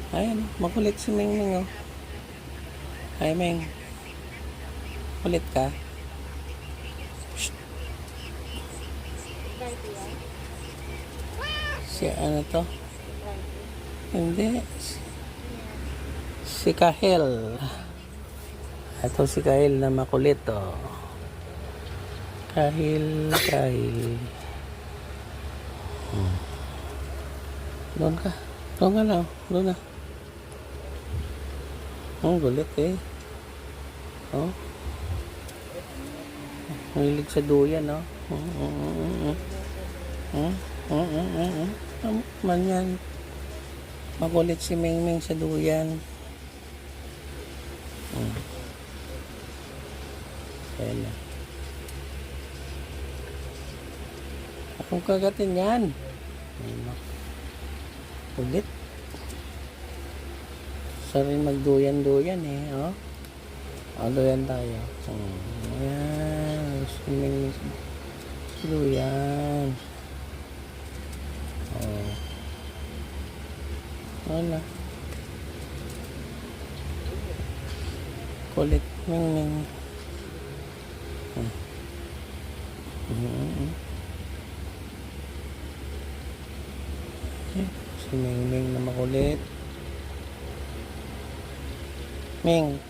Ayan, makulit si Ming Ming, oh. Ay, Ming. Kulit ka? Shh. Si ano to? Hindi. Si Kahel. Ito si Kahel na makulit, oh. Kahil. Doon ka. Doon ka lang. Doon na. Gulit eh. Oh. Mahilig sa duyan, oh. Man yan. Makulit si Mingming sa duyan. Ayan na. Akong kagatin yan. Ayan na. Kulit. Sa rin magduyan-duyan eh, oh. Duyan tayo. Ayan. Swimming sa duyan. Oh. Wala. Kulit. Ming. Si Ming na makulit. Ming.